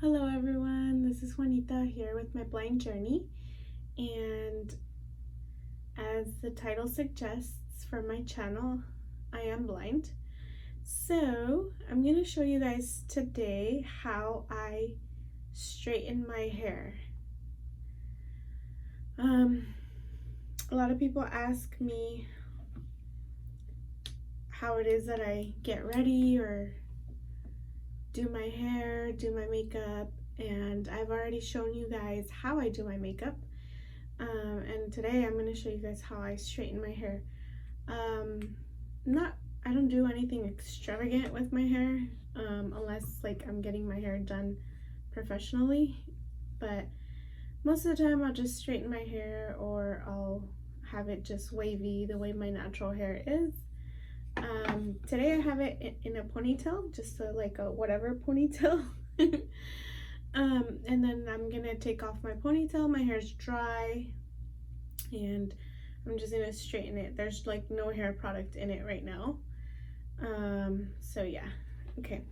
Hello everyone, this is Juanita here with my blind journey, and as the title suggests for my channel, I am blind. So I'm going to show you guys today how I straighten my hair. A lot of people ask me how it is that I get ready or do my hair, do my makeup, and I've already shown you guys how I do my makeup. And today I'm going to show you guys how I straighten my hair. I don't do anything extravagant with my hair, unless like I'm getting my hair done professionally, but most of the time I'll just straighten my hair, or I'll have it just wavy the way my natural hair is. Today I have it in a ponytail, just like a whatever ponytail. And then I'm gonna take off my ponytail. My hair's dry and I'm just gonna straighten it. There's like no hair product in it right now. So yeah, okay.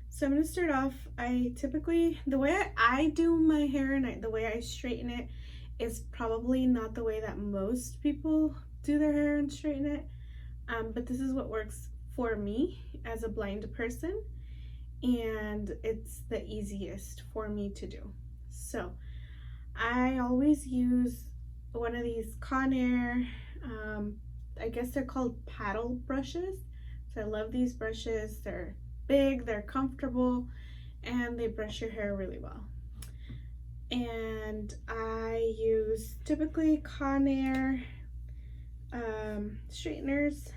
So I'm gonna start off. The way I do my hair and the way I straighten it is probably not the way that most people do their hair and straighten it. But this is what works for me as a blind person, and it's the easiest for me to do. So I always use one of these Conair, I guess they're called paddle brushes. So I love these brushes. They're big, they're comfortable, and they brush your hair really well. And I use typically Conair straighteners.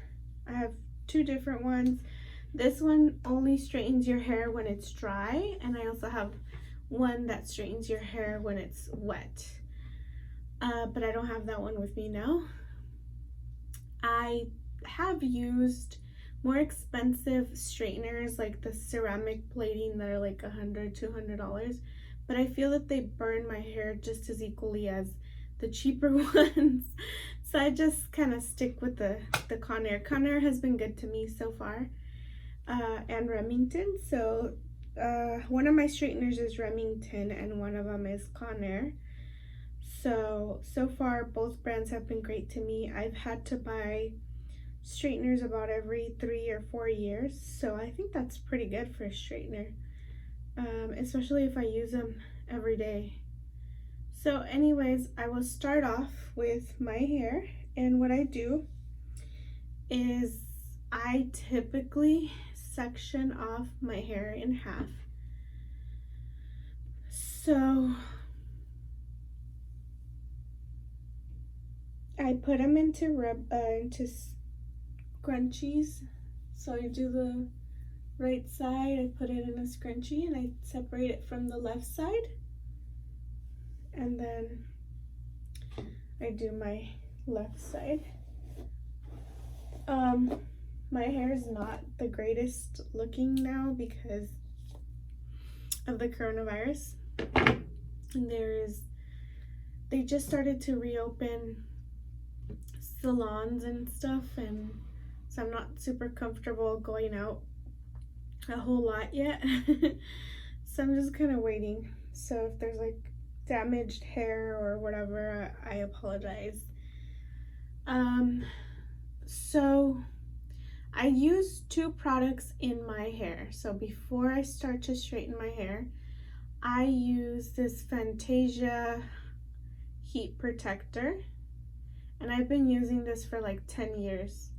I have two different ones. This one only straightens your hair when it's dry, and I also have one that straightens your hair when it's wet. But I don't have that one with me now. I have used more expensive straighteners like the ceramic plating that are like $100, $200, but I feel that they burn my hair just as equally as the cheaper ones. So I just kind of stick with the Conair. Conair has been good to me so far, and Remington. So one of my straighteners is Remington and one of them is Conair. So far both brands have been great to me. I've had to buy straighteners about every 3 or 4 years, so I think that's pretty good for a straightener, especially if I use them every day. So anyways, I will start off with my hair, and what I do is I typically section off my hair in half. So I put them into scrunchies. So I do the right side, I put it in a scrunchie, and I separate it from the left side. And then I do my left side. My hair is not the greatest looking now because of the coronavirus. And they just started to reopen salons and stuff, and so I'm not super comfortable going out a whole lot yet. So I'm just kind of waiting. So if there's like damaged hair or whatever, I apologize. So I use two products in my hair. So before I start to straighten my hair, I use this Fantasia heat protector, and I've been using this for like 10 years.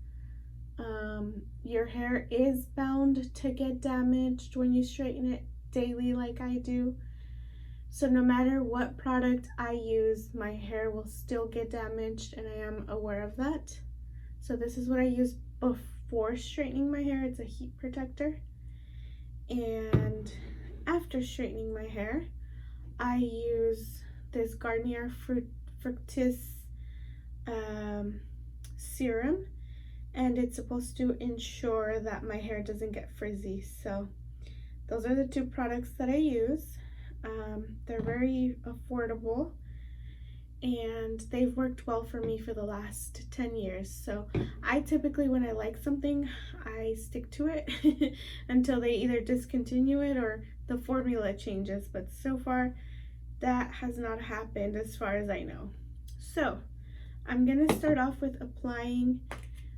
Your hair is bound to get damaged when you straighten it daily like I do. So no matter what product I use, my hair will still get damaged, and I am aware of that. So this is what I use before straightening my hair. It's a heat protector. And after straightening my hair, I use this Garnier Fructis serum, and it's supposed to ensure that my hair doesn't get frizzy. So those are the two products that I use. They're very affordable, and they've worked well for me for the last 10 years. So I typically, when I like something, I stick to it until they either discontinue it or the formula changes, but so far that has not happened as far as I know. So I'm gonna start off with applying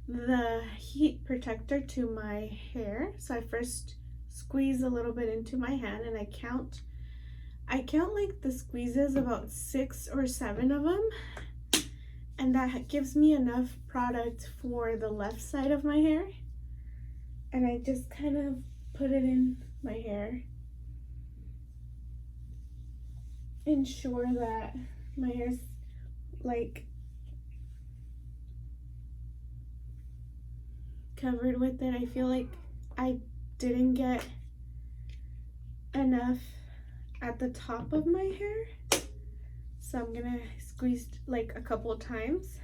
the heat protector to my hair. So I first squeeze a little bit into my hand, and I count like the squeezes, about 6 or 7 of them, and that gives me enough product for the left side of my hair. And I just kind of put it in my hair, ensure that my hair's like covered with it. I feel like I didn't get enough at the top of my hair, so I'm gonna squeeze like a couple of times,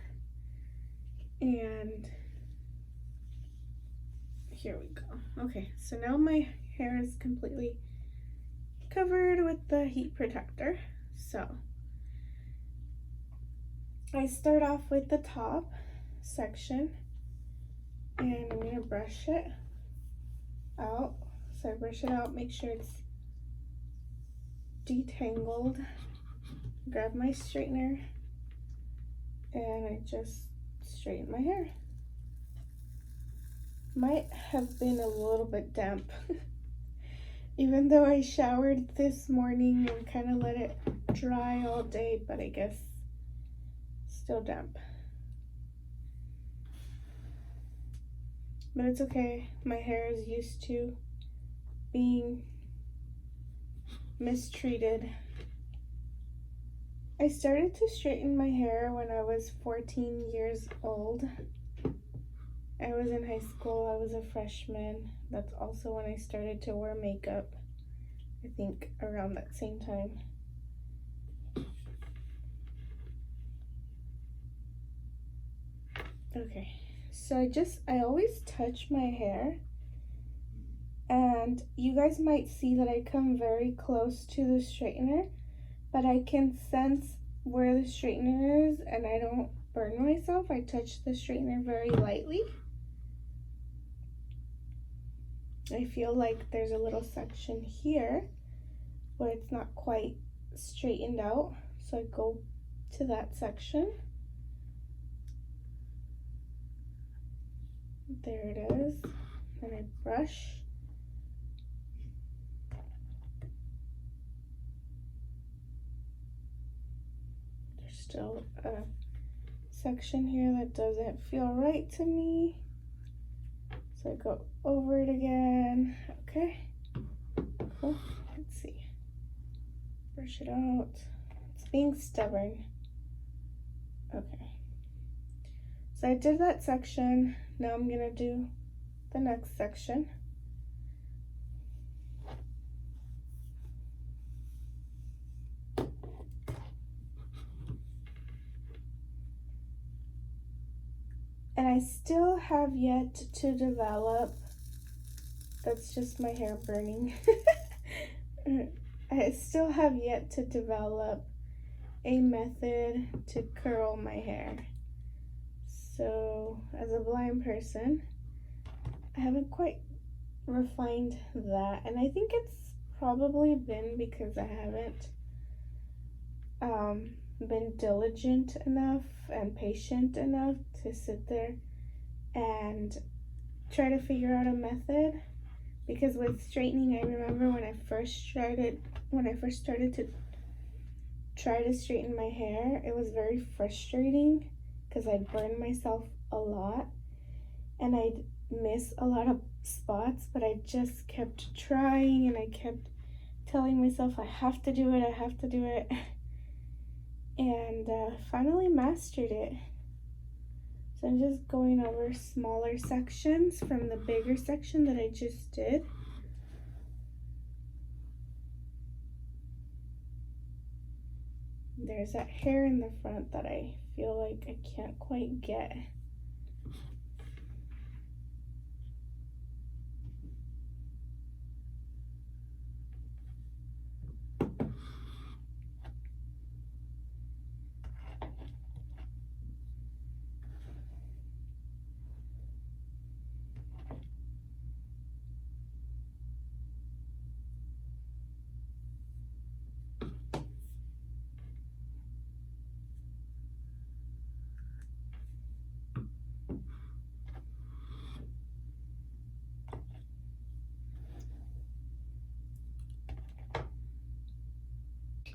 and here we go. Okay, so now my hair is completely covered with the heat protector. So I start off with the top section, and I'm gonna brush it out. So I brush it out, make sure it's detangled, grab my straightener, and I just straighten my hair. Might have been a little bit damp even though I showered this morning and kind of let it dry all day, but I guess still damp. But it's okay, my hair is used to being mistreated. I started to straighten my hair when I was 14 years old. I was in high school, I was a freshman. That's also when I started to wear makeup, I think around that same time. Okay, so I always touch my hair, and you guys might see that I come very close to the straightener, but I can sense where the straightener is and I don't burn myself. I touch the straightener very lightly. I feel like there's a little section here where it's not quite straightened out, so I go to that section. There it is. And I brush. There's still a section here that doesn't feel right to me, so I go over it again. Okay, cool. Let's see. Brush it out. It's being stubborn. Okay. So I did that section. Now I'm gonna do the next section. And I still have yet to develop, that's just my hair burning. I still have yet to develop a method to curl my hair. So as a blind person, I haven't quite refined that, and I think it's probably been because I haven't been diligent enough and patient enough to sit there and try to figure out a method. Because with straightening, I remember when I first started to try to straighten my hair, it was very frustrating because I'd burn myself a lot and I'd miss a lot of spots, but I just kept trying and I kept telling myself I have to do it, and finally mastered it. So I'm just going over smaller sections from the bigger section that I just did. There's that hair in the front that I feel like I can't quite get.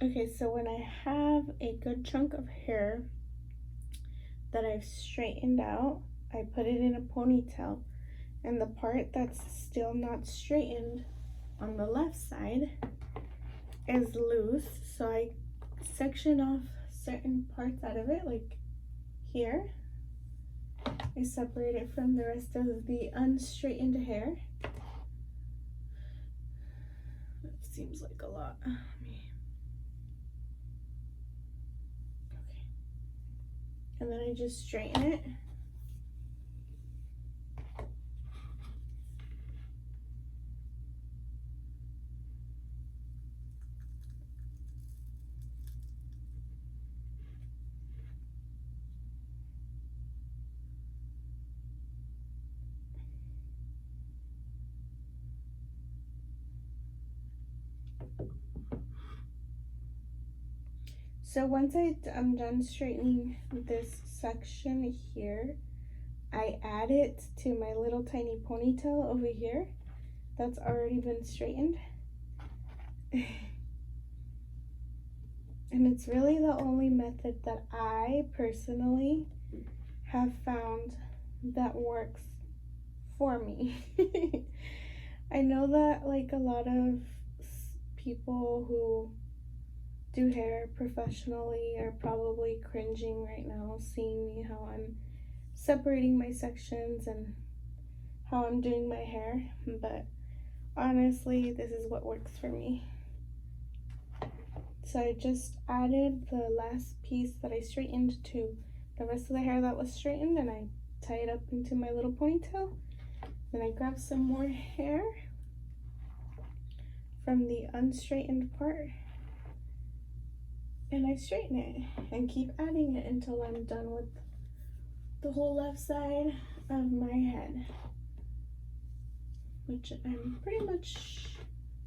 Okay, so when I have a good chunk of hair that I've straightened out, I put it in a ponytail, and the part that's still not straightened on the left side is loose, so I section off certain parts out of it, like here. I separate it from the rest of the unstraightened hair. That seems like a lot. Okay. And then I just straighten it. So once I'm done straightening this section here, I add it to my little tiny ponytail over here that's already been straightened. And it's really the only method that I personally have found that works for me. I know that like a lot of people who do hair professionally are probably cringing right now seeing me how I'm separating my sections and how I'm doing my hair, but honestly this is what works for me. So I just added the last piece that I straightened to the rest of the hair that was straightened, and I tie it up into my little ponytail. Then I grab some more hair from the unstraightened part and I straighten it and keep adding it until I'm done with the whole left side of my head, which I'm pretty much,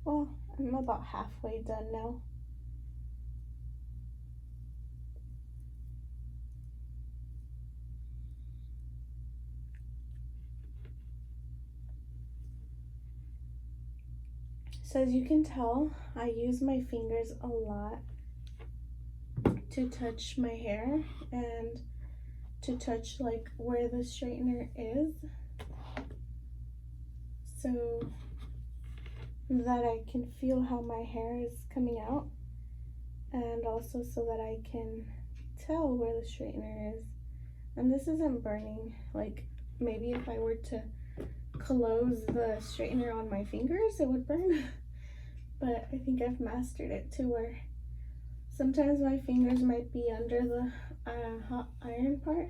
well, I'm about halfway done now. So as you can tell, I use my fingers a lot to touch my hair and to touch like where the straightener is, so that I can feel how my hair is coming out, and also so that I can tell where the straightener is. And this isn't burning. Like maybe if I were to close the straightener on my fingers it would burn, but I think I've mastered it to where sometimes my fingers might be under the hot iron part,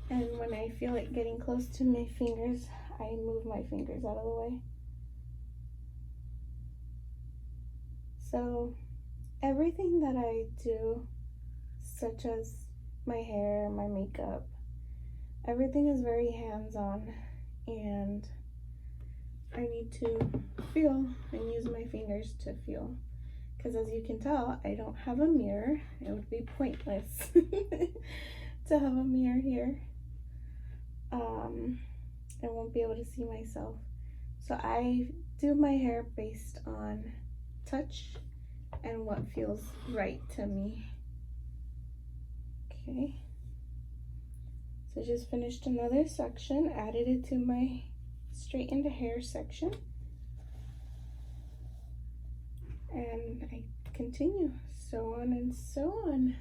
and when I feel it getting close to my fingers, I move my fingers out of the way. So everything that I do, such as my hair, my makeup, everything is very hands-on, and I need to feel and use my fingers to feel. Because as you can tell, I don't have a mirror. It would be pointless to have a mirror here. I won't be able to see myself. So I do my hair based on touch and what feels right to me. Okay. So I just finished another section, added it to my straightened hair section. And I continue, so on and so on.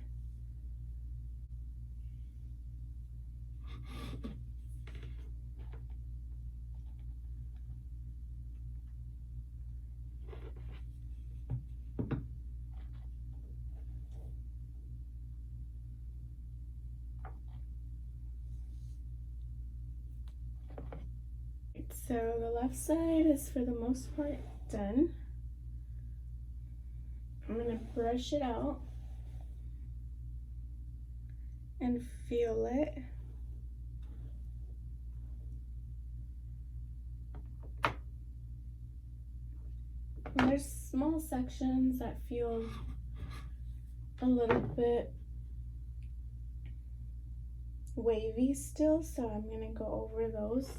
So the left side is for the most part done. I'm gonna brush it out and feel it. And there's small sections that feel a little bit wavy still, so I'm gonna go over those.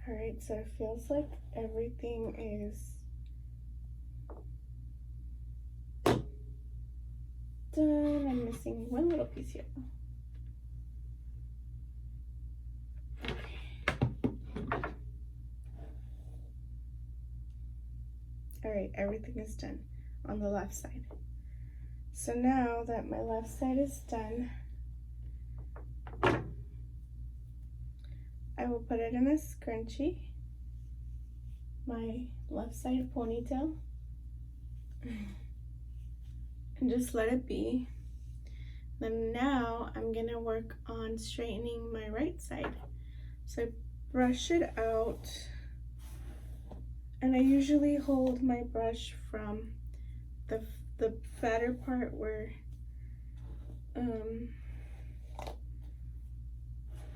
Alright, so it feels like everything is done. I'm missing one little piece here. Alright, everything is done on the left side. So now that my left side is done, I will put it in a scrunchie, my left side ponytail, and just let it be. Then now I'm gonna work on straightening my right side. So I brush it out, and I usually hold my brush from the fatter part where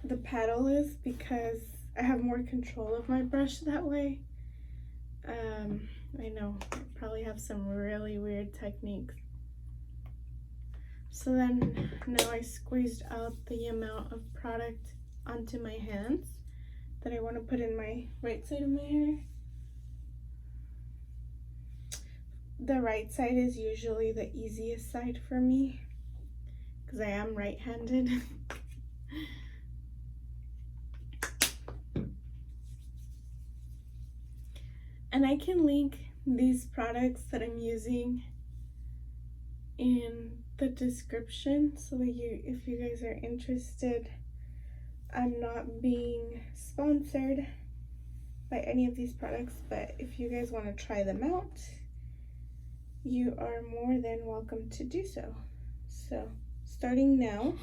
the paddle is, because I have more control of my brush that way. I know I probably have some really weird techniques. So then now I squeezed out the amount of product onto my hands that I want to put in my right side of my hair. The right side is usually the easiest side for me because I am right-handed. And I can link these products that I'm using in the description so that if you guys are interested. I'm not being sponsored by any of these products, but if you guys want to try them out, you are more than welcome to do so. So starting now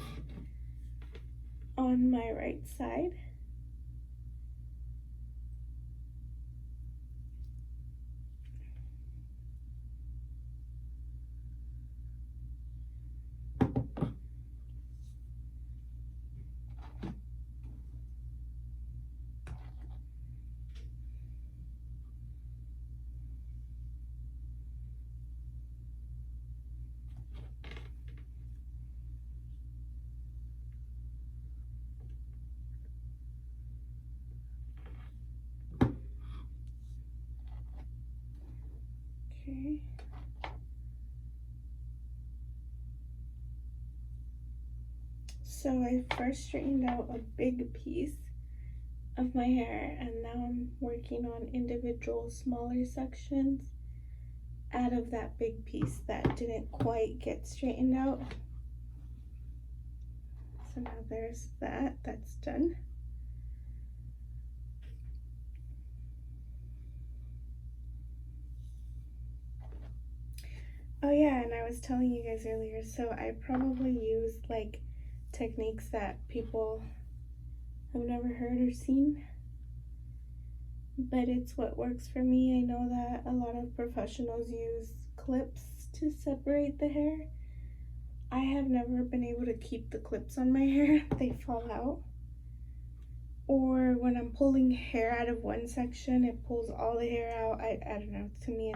on my right side, okay. So I first straightened out a big piece of my hair, and now I'm working on individual smaller sections out of that big piece that didn't quite get straightened out. So now there's that's done. Oh yeah, and I was telling you guys earlier, so I probably use like techniques that people have never heard or seen, but it's what works for me. I know that a lot of professionals use clips to separate the hair. I have never been able to keep the clips on my hair. They fall out. Or when I'm pulling hair out of one section, it pulls all the hair out. I don't know. To me,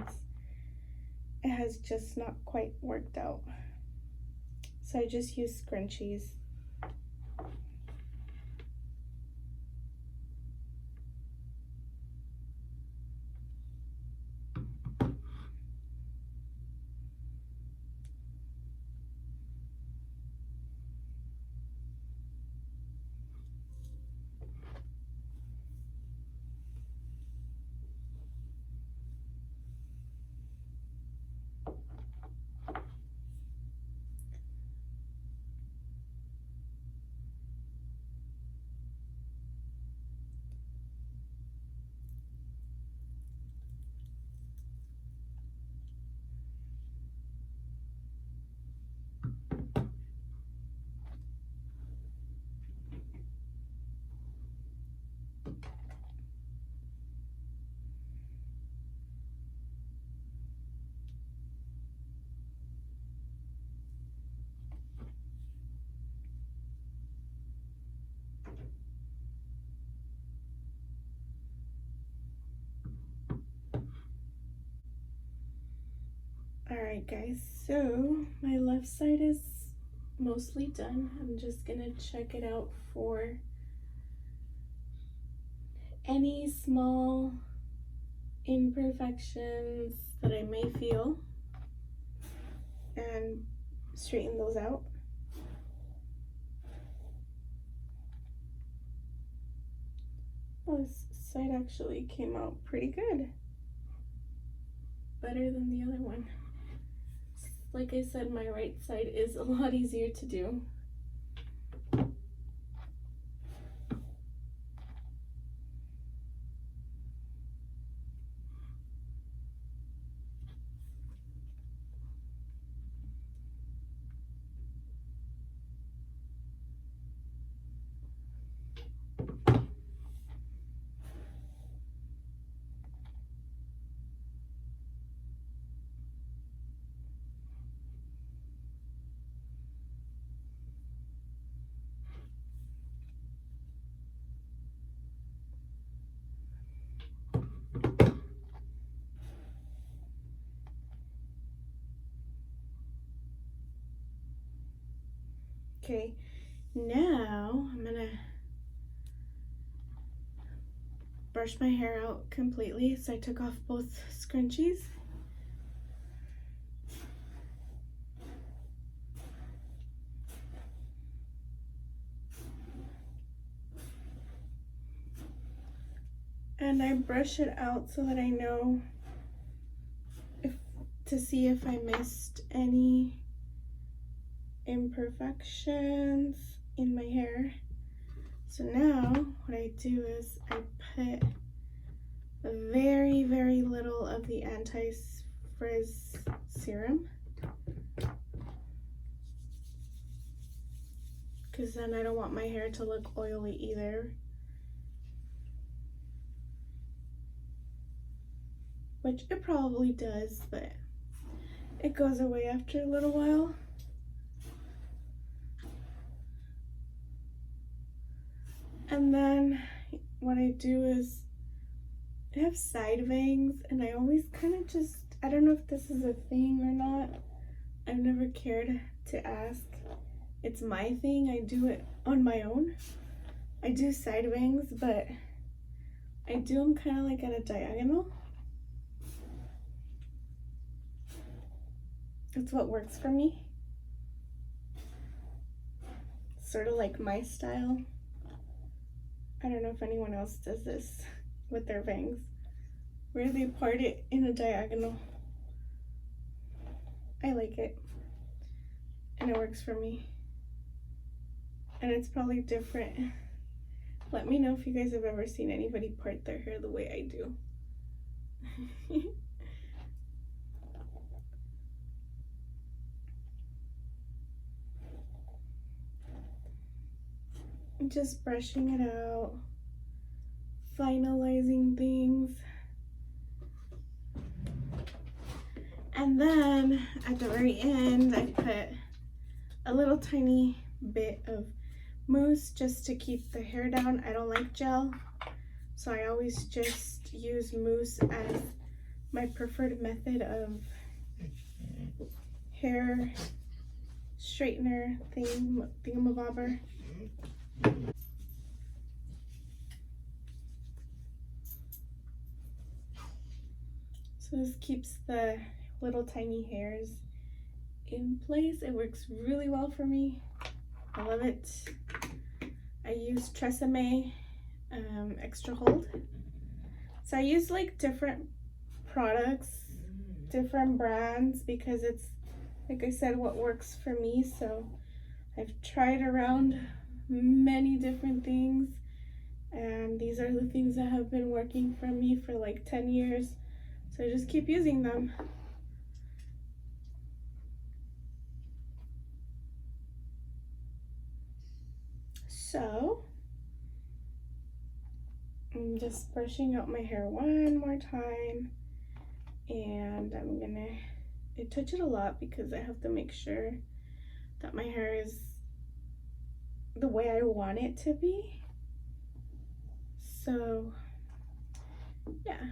it has just not quite worked out. So I just use scrunchies. Alright guys, so my left side is mostly done. I'm just gonna check it out for any small imperfections that I may feel and straighten those out. Well, this side actually came out pretty good. Better than the other one. Like I said, my right side is a lot easier to do. Okay, now I'm gonna brush my hair out completely. So I took off both scrunchies. And I brush it out so that I know to see if I missed any imperfections in my hair. So now what I do is I put very, very little of the anti-frizz serum, because then I don't want my hair to look oily either. Which it probably does, but it goes away after a little while. And then what I do is I have side bangs, and I always kind of just, I don't know if this is a thing or not. I've never cared to ask. It's my thing. I do it on my own. I do side bangs, but I do them kind of like at a diagonal. That's what works for me. Sort of like my style. I don't know if anyone else does this with their bangs, where they part it in a diagonal. I like it, and it works for me. And it's probably different. Let me know if you guys have ever seen anybody part their hair the way I do. Just brushing it out, finalizing things. And then at the very end, I put a little tiny bit of mousse just to keep the hair down. I don't like gel, so I always just use mousse as my preferred method of hair straightener thingamabobber. So this keeps the little tiny hairs in place. It works really well for me. I love it. I use Tresemme Extra Hold. So I use like different products, different brands, because it's, like I said, what works for me. So I've tried around many different things, and these are the things that have been working for me for like 10 years. So I just keep using them. So I'm just brushing out my hair one more time, and I'm gonna touch it a lot because I have to make sure that my hair is the way I want it to be. So yeah.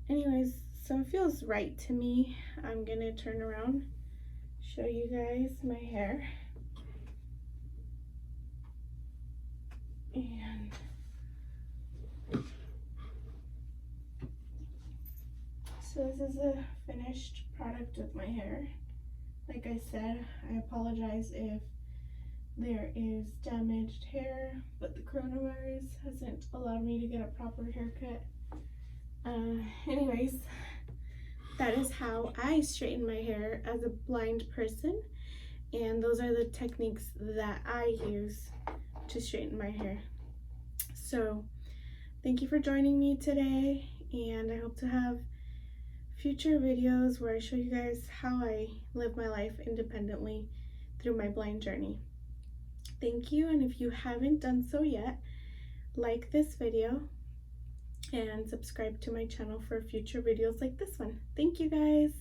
Anyways, so it feels right to me. I'm gonna turn around, show you guys my hair. And So this is a finished product of my hair. Like I said, I apologize if there is damaged hair, but the coronavirus hasn't allowed me to get a proper haircut. Anyways, that is how I straighten my hair as a blind person, and those are the techniques that I use to straighten my hair. So thank you for joining me today, and I hope to have future videos where I show you guys how I live my life independently through my blind journey. Thank you, and if you haven't done so yet, like this video and subscribe to my channel for future videos like this one. Thank you guys.